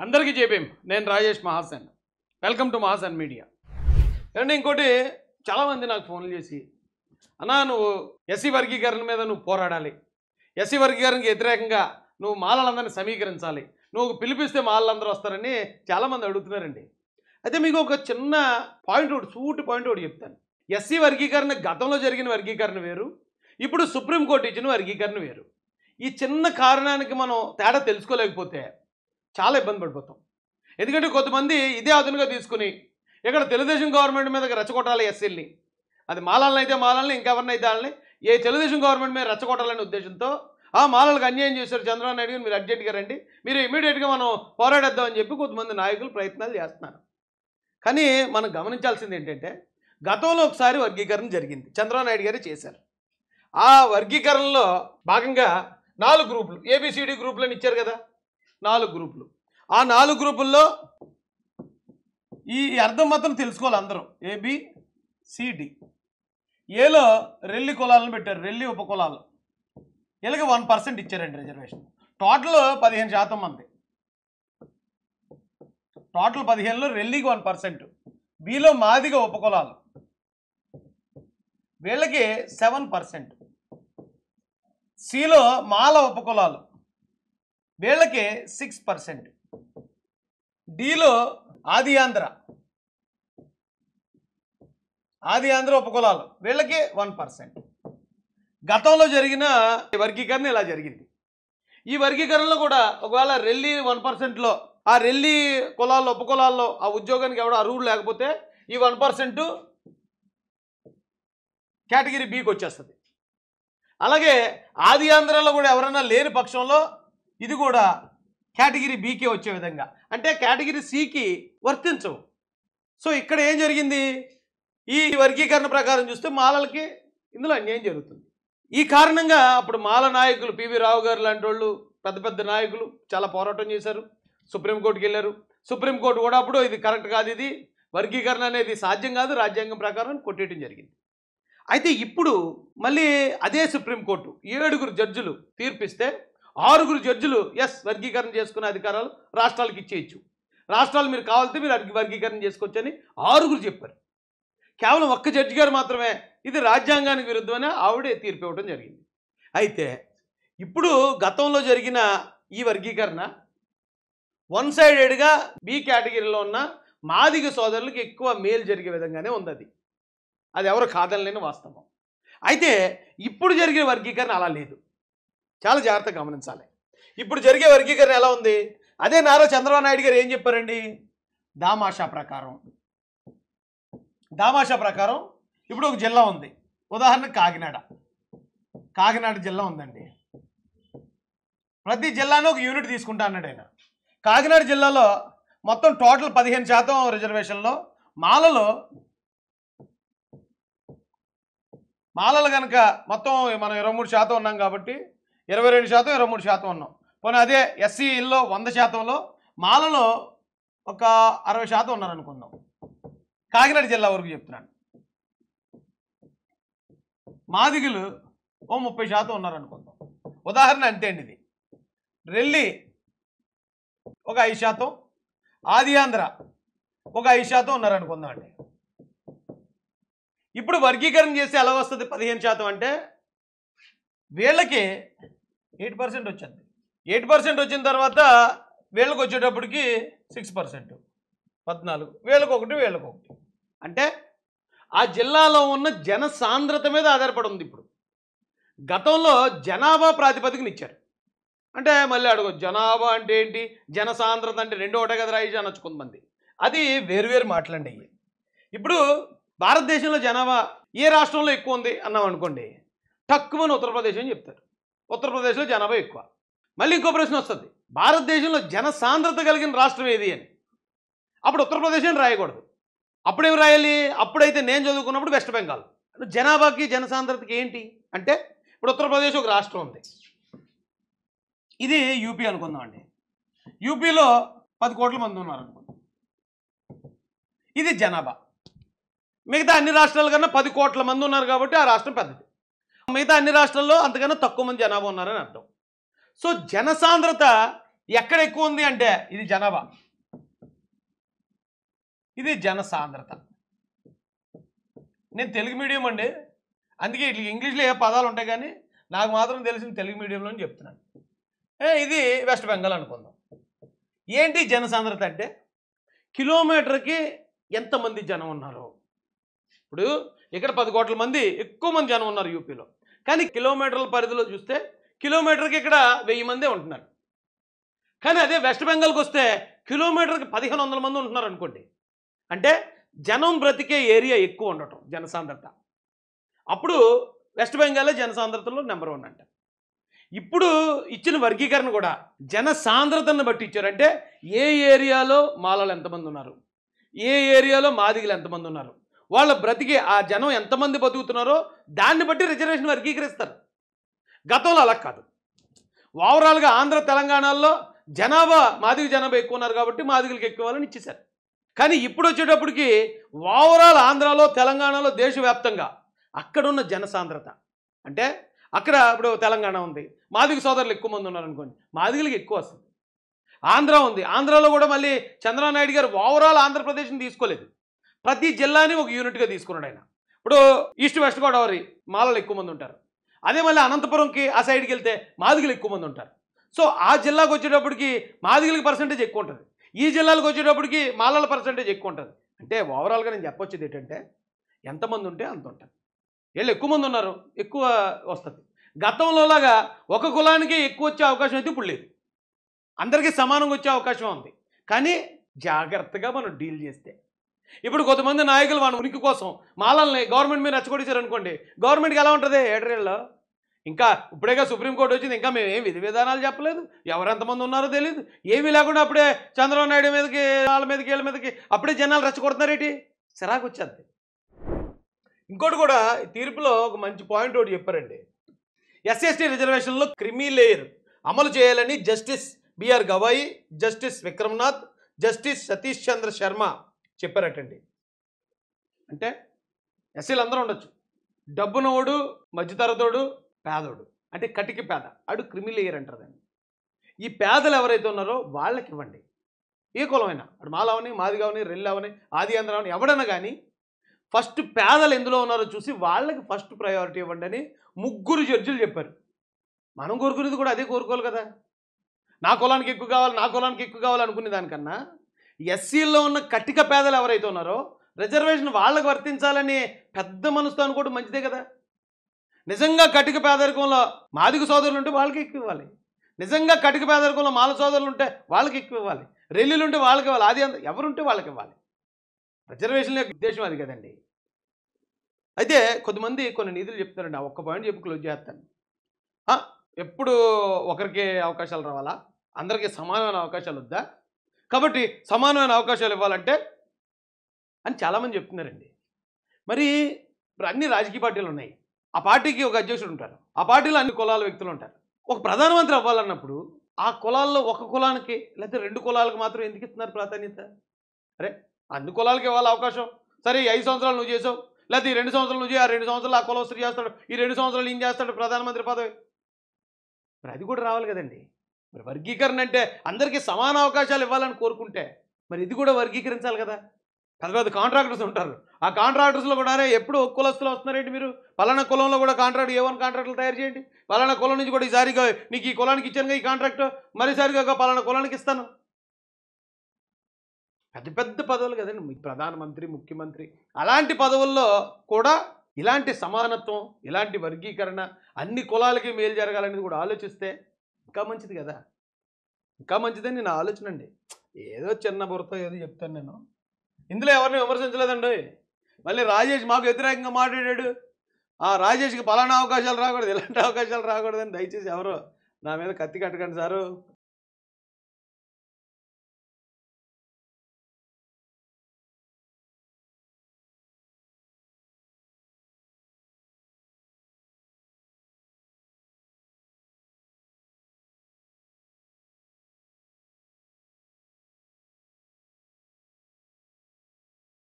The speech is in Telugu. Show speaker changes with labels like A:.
A: అందరికీ జేబీఎం నేను Rajesh Mahasen welcome to Mahasen media. And ఇంకోటి చాలామంది నాకు ఫోన్లు చేసి అన్నా నువ్వు ఎస్సీ వర్గీకరణ మీద నువ్వు పోరాడాలి, ఎస్సీ వర్గీకరణకి వ్యతిరేకంగా నువ్వు మాలలందరినీ సమీకరించాలి, నువ్వు పిలిపిస్తే మాలలందరూ వస్తారని చాలామంది అడుగుతున్నారండి. అయితే మీకు ఒక చిన్న పాయింట్ ఒకటి సూటి పాయింట్ ఒకటి చెప్తాను. ఎస్సీ వర్గీకరణ గతంలో జరిగిన వర్గీకరణ వేరు, ఇప్పుడు సుప్రీంకోర్టు ఇచ్చిన వర్గీకరణ వేరు. ఈ చిన్న కారణానికి మనం తేడా తెలుసుకోలేకపోతే చాలా ఇబ్బంది పడిపోతాం. ఎందుకంటే కొంతమంది ఇదే అదునుగా తీసుకుని ఇక్కడ తెలుగుదేశం గవర్నమెంట్ మీద రెచ్చగొట్టాలి ఎస్సీల్ని, అది మాలల్ని అయితే మాలల్ని ఇంకెవరిని అయితే వాళ్ళని ఏ తెలుగుదేశం గవర్నమెంట్ మీద రెచ్చగొట్టాలనే ఉద్దేశంతో ఆ మాలలకు అన్యాయం చేశారు చంద్రబాబు నాయుడు గారు, మీరు అర్జెంట్గా రండి, మీరు ఇమీడియట్గా మనం పోరాడేద్దామని చెప్పి కొంతమంది నాయకులు ప్రయత్నాలు చేస్తున్నారు. కానీ మనం గమనించాల్సింది ఏంటంటే గతంలో ఒకసారి వర్గీకరణ జరిగింది, చంద్రబాబు నాయుడు గారు చేశారు. ఆ వర్గీకరణలో భాగంగా 4 గ్రూపులు ఏబిసిడి గ్రూపులను ఇచ్చారు కదా, 4 గ్రూపులు. ఆ 4 గ్రూపుల్లో ఈ అర్థం మాత్రం తెలుసుకోవాలి అందరూ. ఏబిసిడి ఏలో రెల్లి కులాలను పెట్టారు, రెల్లి ఉపకులాలు, వీళ్ళకి 1% ఇచ్చారండి రిజర్వేషన్. టోటల్ 15% మంది, టోటల్ 15లో రెల్లికి 1%, బిలో మాదిగ ఉపకులాలు వీళ్ళకి 7%, సిలో మాల ఉపకులాలు వీళ్ళకి 6%, డిలో ఆది ఆంధ్ర ఉపకులాలు వీళ్ళకి 1%. గతంలో జరిగిన వర్గీకరణ ఇలా జరిగింది. ఈ వర్గీకరణలో కూడా ఒకవేళ రెల్లి 1%లో ఆ రెల్లి కులాల్లో ఉపకులాల్లో ఆ ఉద్యోగానికి ఎవడో అర్హుడు లేకపోతే ఈ 1% కేటగిరీ బికి వచ్చేస్తుంది. అలాగే ఆది ఆంధ్రలో కూడా ఎవరైనా లేని పక్షంలో ఇది కూడా కేటగిరీ బికి వచ్చే విధంగా, అంటే కేటగిరీ సికి వర్తించవు. సో ఇక్కడ ఏం జరిగింది, ఈ వర్గీకరణ ప్రకారం చూస్తే మాలలకి ఇందులో అన్యాయం జరుగుతుంది. ఈ కారణంగా అప్పుడు మాల నాయకులు పివి రావు గారు లాంటి వాళ్ళు పెద్ద పెద్ద నాయకులు చాలా పోరాటం చేశారు, సుప్రీంకోర్టుకి వెళ్ళారు. సుప్రీంకోర్టు కూడా అప్పుడు ఇది కరెక్ట్ కాదు, ఇది వర్గీకరణ అనేది సాధ్యం కాదు, రాజ్యాంగం ప్రకారం కొట్టేయడం జరిగింది. అయితే ఇప్పుడు మళ్ళీ అదే సుప్రీంకోర్టు 7 జడ్జిలు తీర్పిస్తే 6 జడ్జిలు ఎస్ వర్గీకరణ చేసుకునే అధికారాలు రాష్ట్రాలకు ఇచ్చేయచ్చు, రాష్ట్రాలు మీరు కావాలంటే మీరు వర్గీకరణ చేసుకోవచ్చని 6 చెప్పారు. కేవలం ఒక్క జడ్జి గారు మాత్రమే ఇది రాజ్యాంగానికి విరుద్ధమని ఆవిడే తీర్పు ఇవ్వడం జరిగింది. అయితే ఇప్పుడు గతంలో జరిగిన ఈ వర్గీకరణ వన్ సైడెడ్గా బి కేటగిరీలో ఉన్న మాదిగ సోదరులకు ఎక్కువ మేలు జరిగే విధంగానే ఉంది, అది ఎవరు కాదనలేని వాస్తవం. అయితే ఇప్పుడు జరిగే వర్గీకరణ అలా లేదు, చాలా జాగ్రత్తగా గమనించాలి. ఇప్పుడు జరిగే వర్గీకరణ ఎలా ఉంది, అదే నారా చంద్రబాబు నాయుడు గారు ఏం చెప్పారండి, దామాషా ప్రకారం ఇప్పుడు ఒక జిల్లా ఉంది, ఉదాహరణకు కాకినాడ జిల్లా ఉందండి. ప్రతి జిల్లాలో ఒక యూనిట్ తీసుకుంటా అన్నాడు ఆయన. కాకినాడ జిల్లాలో మొత్తం టోటల్ 15% రిజర్వేషన్లో మాలలు కనుక మొత్తం మనం 23% ఉన్నాం కాబట్టి 22%, 23% ఉన్నాం. పోనీ అదే ఎస్సీల్లో 100%లో మాలలో ఒక 60% ఉన్నారనుకుందాం. కాకినాడ జిల్లా వరకు చెప్తున్నాను. మాదిగలు ఓ 30% ఉన్నారనుకుందాం, ఉదాహరణ అంతే అండి. ఇది రెల్లి ఒక 5%, ఆది ఆంధ్ర ఒక 5% ఉన్నారనుకుందాం అండి. ఇప్పుడు వర్గీకరణ చేస్తే ఎలా వస్తుంది 15% అంటే వీళ్ళకి 8% వచ్చింది. 8% వచ్చిన తర్వాత వీళ్ళకి వచ్చేటప్పటికి 6%, 14, వీళ్ళకి 1 అంటే ఆ జిల్లాలో ఉన్న జనసాంద్రత మీద ఆధారపడి ఉంది. ఇప్పుడు గతంలో జనాభా ప్రాతిపదికన ఇచ్చారు. అంటే మళ్ళీ అడుగు జనాభా అంటే ఏంటి, జనసాంద్రత అంటే 2 ఒకటే కదా రాయి అనొచ్చు కొంతమంది, అది వేరువేరు మాటలండి. ఇప్పుడు భారతదేశంలో జనాభా ఏ రాష్ట్రంలో ఎక్కువ ఉంది అన్నాం అనుకోండి, తక్కువని ఉత్తరప్రదేశ్ అని చెప్తారు, ఉత్తరప్రదేశ్లో జనాభా ఎక్కువ. మళ్ళీ ఇంకో ప్రశ్న వస్తుంది, భారతదేశంలో జనసాంద్రత కలిగిన రాష్ట్రం ఏది అని, అప్పుడు ఉత్తరప్రదేశ్ అని రాయకూడదు. అప్పుడేం రాయాలి, అప్పుడైతే నేను చదువుకున్నప్పుడు వెస్ట్ బెంగాల్. జనాభాకి జనసాంద్రతకి ఏంటి అంటే ఇప్పుడు ఉత్తరప్రదేశ్ ఒక రాష్ట్రం ఉంది, ఇది యూపీ అనుకుందాం అండి. యూపీలో 10 కోట్ల మంది ఉన్నారు అనుకుందాం, ఇది జనాభా. మిగతా అన్ని రాష్ట్రాల కన్నా 10 కోట్ల మంది ఉన్నారు కాబట్టి ఆ రాష్ట్రం పెద్దది, మిగతా అన్ని రాష్ట్రాల్లో అంతకన్నా తక్కువ మంది జనాభా ఉన్నారని అర్థం. సో జనసాంద్రత ఎక్కడ ఎక్కువ ఉంది అంటే ఇది జనాభా, ఇది జనసాంద్రత. నేను తెలుగు మీడియం అండి, అందుకే ఇట్లా ఇంగ్లీష్లో ఏ పదాలు ఉంటాయి కానీ నాకు మాత్రం తెలిసిన తెలుగు మీడియంలో చెప్తున్నాను. ఇది వెస్ట్ బెంగాల్ అనుకుందాం. ఏంటి జనసాంద్రత అంటే కిలోమీటర్కి ఎంతమంది జనం ఉన్నారు. ఇప్పుడు ఇక్కడ 10 కోట్ల మంది ఎక్కువ మంది జనం ఉన్నారు యూపీలో, కానీ కిలోమీటర్ల పరిధిలో చూస్తే కిలోమీటర్కి ఇక్కడ 1000 మందే ఉంటున్నారు. కానీ అదే వెస్ట్ బెంగాల్కి వస్తే కిలోమీటర్కి 1500 మంది ఉంటున్నారు అనుకోండి. అంటే జనం బ్రతికే ఏరియా ఎక్కువ ఉండటం జనసాంద్రత. అప్పుడు వెస్ట్ బెంగాలే జనసాంద్రతలో నెంబర్ 1 అంట. ఇప్పుడు ఇచ్చిన వర్గీకరణ కూడా జనసాంద్రతను బట్టి ఇచ్చారు. అంటే ఏ ఏరియాలో మాలలు ఎంతమంది ఉన్నారు, ఏ ఏరియాలో మాదిగలు ఎంతమంది ఉన్నారు, వాళ్ళ బ్రతికి ఆ జనం ఎంతమంది బతుకుతున్నారో దాన్ని బట్టి రిజర్వేషన్ వర్గీకరిస్తారు. గతంలో అలా కాదు. ఓవరాల్గా ఆంధ్ర తెలంగాణలో జనాభా మాదిగ జనాభా ఎక్కువ ఉన్నారు కాబట్టి మాదిగలకు ఎక్కువ వాళ్ళని ఇచ్చేశారు. కానీ ఇప్పుడు వచ్చేటప్పటికి ఓవరాల్ ఆంధ్రాలో తెలంగాణలో దేశవ్యాప్తంగా అక్కడున్న జనసాంద్రత అంటే అక్కడ ఇప్పుడు తెలంగాణ ఉంది, మాదిగ సోదరులు ఎక్కువ మంది ఉన్నారు అనుకోండి, మాదిగలకి ఎక్కువ వస్తుంది. ఆంధ్ర ఉంది, ఆంధ్రాలో కూడా మళ్ళీ చంద్రబాబు నాయుడు గారు ఓవరాల్ ఆంధ్రప్రదేశ్ని తీసుకోలేదు, ప్రతి జిల్లాని ఒక యూనిట్గా తీసుకున్నాడు ఆయన. ఇప్పుడు ఈస్ట్ వెస్ట్ గోదావరి మాలలు ఎక్కువ మంది ఉంటారు, అదే మళ్ళీ అనంతపురంకి ఆ సైడ్కి వెళ్తే మాదిగలు ఎక్కువ మంది ఉంటారు. సో ఆ జిల్లాకు వచ్చేటప్పటికి మాదిగలకి పర్సెంటేజ్ ఎక్కువ ఉంటుంది, ఈ జిల్లాలకు వచ్చేటప్పటికి మాలల పర్సెంటేజ్ ఎక్కువ ఉంటుంది. అంటే ఓవరాల్గా నేను చెప్పొచ్చేది ఏంటంటే ఎంతమంది ఉంటే అంత ఉంటుంది. వీళ్ళు ఎక్కువ మంది ఉన్నారు, ఎక్కువ వస్తుంది. గతంలోలాగా ఒక కులానికి ఎక్కువ వచ్చే అవకాశం అయితే ఇప్పుడు లేదు, అందరికీ సమానంగా వచ్చే అవకాశం ఉంది. కానీ జాగ్రత్తగా మనం డీల్ చేస్తే ఇప్పుడు కొంతమంది నాయకులు మన ఉనికి కోసం మాలల్ని గవర్నమెంట్ మీద రెచ్చగొట్టేశారు అనుకోండి, గవర్నమెంట్కి ఎలా ఉంటుంది ఏడరేళ్ళలో. ఇంకా ఇప్పుడేగా సుప్రీంకోర్టు వచ్చింది, ఇంకా మేము ఏం విధి విధానాలు చెప్పలేదు, ఎవరెంతమంది ఉన్నారో తెలియదు, ఏమీ లేకుండా అప్పుడే చంద్రబాబు నాయుడు మీదకి వాళ్ళ మీదకి వీళ్ళ మీదకి అప్పుడే జనాలు రెచ్చగొడుతున్నారేంటి, చిరాకు వచ్చేది. ఇంకోటి కూడా తీర్పులో ఒక మంచి పాయింట్ ఒకటి చెప్పారండి. ఎస్సీ రిజర్వేషన్లో క్రిమీ లేయర్ అమలు చేయాలని justice BR Gavai, justice Vikramnath, justice Satish Chandra Sharma చెప్పారటండి. అంటే ఎస్సీలు అందరూ ఉండొచ్చు, డబ్బునోడు, మధ్యతరతోడు, పేదోడు, అంటే కటికి పేద, అడు క్రిమీ లేయర్ అంటారు దాన్ని. ఈ పేదలు ఎవరైతే ఉన్నారో వాళ్ళకి ఇవ్వండి, ఏ కులమైనా, అటు మాలవని, మాదిగవని, రెల్లవని, ఆది ఆంధ్రవని, ఎవడన్నా కానీ ఫస్ట్ పేదలు ఎందులో ఉన్నారో చూసి వాళ్ళకి ఫస్ట్ ప్రయారిటీ ఇవ్వండి అని 3 జడ్జిలు చెప్పారు. మనం కోరుకునేది కూడా అదే కోరుకోవాలి కదా. నా కులానికి ఎక్కువ కావాలి, నా కులానికి ఎక్కువ కావాలి అనుకునే దానికన్నా ఎస్సీల్లో ఉన్న కటిక పేదలు ఎవరైతే ఉన్నారో రిజర్వేషన్ వాళ్ళకి వర్తించాలని పెద్ద మనసుతో అనుకోవడం మంచిదే కదా. నిజంగా కటిక పేదరికంలో మాదిగ సోదరులు ఉంటే వాళ్ళకి ఎక్కువ ఇవ్వాలి, నిజంగా కటిక పేదరికంలో మాల సోదరులు ఉంటే వాళ్ళకి ఎక్కువ ఇవ్వాలి, రెల్లులు ఉంటే వాళ్ళకి ఇవ్వాలి, అది ఎవరుంటే వాళ్ళకి ఇవ్వాలి. రిజర్వేషన్ యొక్క ఉద్దేశం అది కదండి. అయితే కొంతమంది కొన్ని నిధులు చెప్తారండి, ఆ ఒక్క పాయింట్ చెప్పి క్లోజ్ చేస్తాను. ఎప్పుడు ఒకరికి అవకాశాలు రావాలా, అందరికీ సమానమైన అవకాశాలు వద్దా, కాబట్టి సమానమైన అవకాశాలు ఇవ్వాలంటే అని చాలామంది చెప్తున్నారండి. మరి ఇప్పుడు అన్ని రాజకీయ పార్టీలు ఉన్నాయి, ఆ పార్టీకి ఒక అధ్యక్షుడు ఉంటారు, ఆ పార్టీలో అన్ని కులాల వ్యక్తులు ఉంటారు. ఒక ప్రధానమంత్రి అవ్వాలన్నప్పుడు ఆ కులాల్లో ఒక కులానికి లేకపోతే 2 కులాలకు మాత్రం ఎందుకు ఇస్తున్నారు ప్రాధాన్యత? అరే అన్ని కులాలకి ఇవ్వాలి అవకాశం. సరే 5 సంవత్సరాలు నువ్వు చేసావు, లేకపోతే ఈ 2 సంవత్సరాలు నువ్వు ఆ 2 సంవత్సరాలు ఆ కులవస్తుడు చేస్తాడు, ఈ 2 సంవత్సరాలు ఏం చేస్తాడు ప్రధానమంత్రి పదవి. మరి అది కూడా రావాలి కదండి. మరి వర్గీకరణ అంటే అందరికీ సమాన అవకాశాలు ఇవ్వాలని కోరుకుంటే మరి ఇది కూడా వర్గీకరించాలి కదా. పెద్ద పెద్ద కాంట్రాక్టర్స్ ఉంటారు, ఆ కాంట్రాక్టర్స్లో కూడా ఎప్పుడు ఒక కులస్తులు వస్తున్నారేంటి, మీరు పలానా కులంలో కూడా కాంట్రాక్ట్ A1 కాంట్రాక్టులు తయారు చేయండి, పలానా కులం నుంచి కూడా ఈసారిగా నీకు ఈ కులానికి ఇచ్చాను ఈ కాంట్రాక్ట్, మరోసారిగా పలానా కులానికి ఇస్తాను. పెద్ద పెద్ద పదవులు కదండి, ప్రధానమంత్రి, ముఖ్యమంత్రి, అలాంటి పదవుల్లో కూడా ఇలాంటి సమానత్వం, ఇలాంటి వర్గీకరణ, అన్ని కులాలకి మేలు జరగాలనేది కూడా ఆలోచిస్తే ఇంకా మంచిది కదా. ఇంకా మంచిదని నా ఆలోచన అండి. ఏదో చిన్న బుర్రతో ఏదో చెప్తాను నేను, ఇందులో ఎవరిని విమర్శించలేదండి. మళ్ళీ రాజేష్ మాకు వ్యతిరేకంగా మాట్లాడాడు, రాజేష్కి పలానా అవకాశాలు రాకూడదు, ఇలాంటి అవకాశాలు రాకూడదని దయచేసి ఎవరో నా మీద కత్తి కట్టకండి సారు.